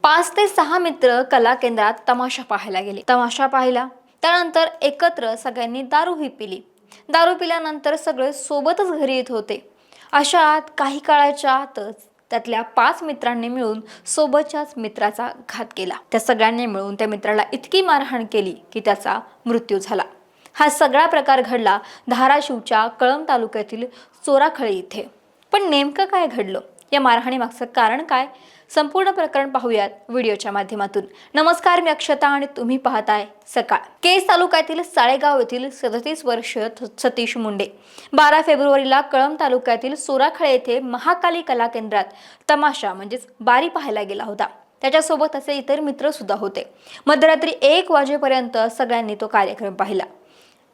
5 ते 6 मित्र कला केंद्रात तमाशा पाहायला गेले. तमाशा पाहिला त्यानंतर एकत्र सगळ्यांनी दारूही पिली. दारू पिल्यानंतर सगळे सोबतच घरी येत होते. अशात काही काळाच्या आतच त्यातल्या 5 मित्रांनी मिळून सोबतच्याच मित्राचा घात केला. त्या सगळ्यांनी मिळून त्या मित्राला इतकी मारहाण केली की त्याचा मृत्यू झाला. हा सगळा प्रकार घडला धाराशिवच्या कळंब तालुक्यातील चोराखळी इथे. पण नेमकं काय घडलं, या मारहाणीमागचं कारण काय, संपूर्ण प्रकरण पाहूयात व्हिडिओच्या माध्यमातून. नमस्कार, मी अक्षता आणि तुम्ही पाहताय सकाळ. केज तालुक्यातील साळेगाव येथील 37 वर्षीय सतीश मुंडे 12 फेब्रुवारीला कळंब तालुक्यातील चोराखळे येथे महाकाली कला केंद्रात तमाशा म्हणजेच बारी पाहायला गेला होता. त्याच्यासोबत त्याचे इतर मित्र सुद्धा होते. मध्यरात्री 1 वाजेपर्यंत सगळ्यांनी तो कार्यक्रम पाहिला.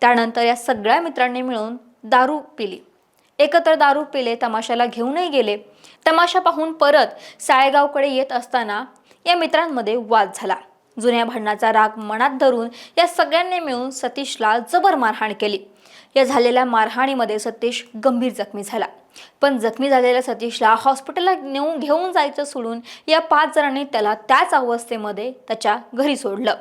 त्यानंतर या सगळ्या मित्रांनी मिळून दारू पिली. एकत्र दारू पिले, तमाशाला घेऊनही गेले. तमाशा पाहून परत साळेगावकडे येत असताना या मित्रांमध्ये वाद झाला. जुन्या भांडणाचा राग मनात धरून या सगळ्यांनी मिळून सतीशला जबर मारहाण केली. या झालेल्या मारहाणीमध्ये सतीश गंभीर जखमी झाला. पण जखमी झालेल्या सतीशला हॉस्पिटलला घेऊन जायचं सोडून या 5 जणांनी त्याला त्याच अवस्थेमध्ये त्याच्या घरी सोडलं.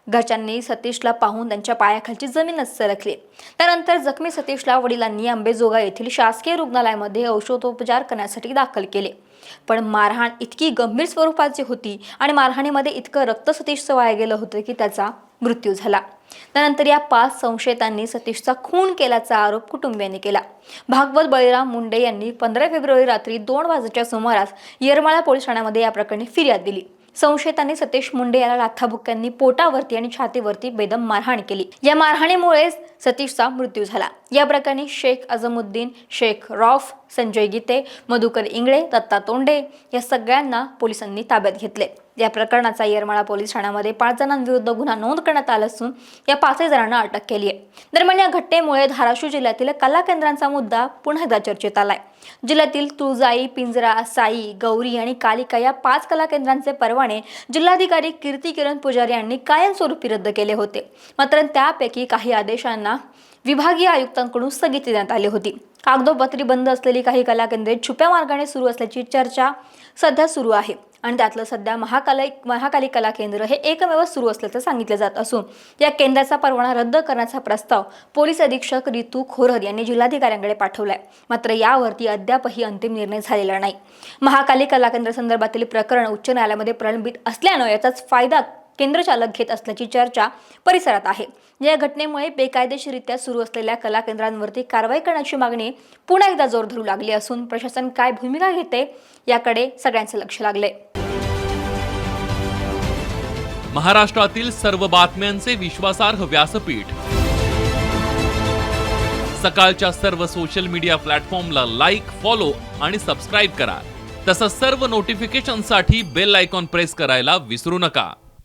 घरच्यांनी सतीशला पाहून त्यांच्या पायाखालची जमीनच सरकली. त्यानंतर जखमी सतीशला वडिलांनी अंबेजोगाई येथील शासकीय रुग्णालयामध्ये औषधोपचार करण्यासाठी दाखल केले. पण मारहाण इतकी गंभीर स्वरूपाची होती आणि मारहाणीमध्ये इतकं रक्त सतीशचं वाया गेलं होतं की त्याचा मृत्यू झाला. त्यानंतर या 5 संशयितांनी सतीशचा खून केल्याचा आरोप कुटुंबियांनी केला. भागवत बळीराम मुंडे यांनी 15 फेब्रुवारी रात्री 2 वाजेच्या सुमारास येरमाळा पोलीस ठाण्यामध्ये या प्रकरणी फिर्याद दिली. संशयितांनी सतीश मुंडे याला लाथाबुक्क्यांनी पोटावरती आणि छातीवरती बेदम मारहाण केली. या मारहाणीमुळे सतीशचा मृत्यू झाला. या प्रकरणी शेख अझमुद्दीन, शेख रौफ, संजय गीते, मधुकर इंगळे, दत्ता तोंडे या सगळ्यांना पोलिसांनी ताब्यात घेतले. या प्रकरणाचा येरमाळा पोलीस ठाण्यामध्ये 5 जणांविरुद्ध गुन्हा नोंद करण्यात आला असून या 5 जणांना अटक केली आहे. दरम्यान या घटनेमुळे धाराशिव जिल्ह्यातील कला केंद्रांचा मुद्दा पुन्हा एकदा चर्चेत आलाय. जिल्ह्यातील तुळजाई, पिंजरा, साई, गौरी आणि कालिका या 5 कला केंद्रांचे परवाने जिल्हाधिकारी कीर्ती किरण पुजारी यांनी कायमस्वरूपी रद्द केले होते. मात्र त्यापैकी काही आदेशांना विभागीय आयुक्तांकडून स्थगिती देण्यात आली होती. कागदोपत्री बंद असलेली काही कला केंद्रे छुप्या मार्गाने सुरू असल्याची चर्चा सध्या सुरू आहे आणि त्यातलं सध्या महाकाली कला केंद्र हे एकमेव सुरू असल्याचं सांगितलं जात असून या केंद्राचा परवाना रद्द करण्याचा प्रस्ताव पोलीस अधीक्षक रितू खोरर यांनी जिल्हाधिकाऱ्यांकडे पाठवलाय. मात्र यावरती अद्यापही अंतिम निर्णय झालेला नाही. महाकाली कला केंद्र संदर्भातील प्रकरण उच्च न्यायालयामध्ये प्रलंबित असल्यानं याचाच फायदा केंद्रचालक घेत असल्याची चर्चा परिसरात आहे. या घटनेमुळे बेकायदेशीररित्या सुरू असलेल्या कला केंद्रांवरती कारवाई करण्याची मागणी पुन्हा एकदा जोर धरू लागली असून प्रशासन काय भूमिका घेते याकडे सगळ्यांचे लक्ष लागले. महाराष्ट्रातील सर्व बातम्यांचे विश्वासार्ह व्यासपीठ सकाळच्या सर्व सोशल मीडिया प्लॅटफॉर्मला लाईक, फॉलो आणि सबस्क्राईब करा. तसंच सर्व नोटिफिकेशनसाठी बेल आयकॉन प्रेस करायला विसरू नका.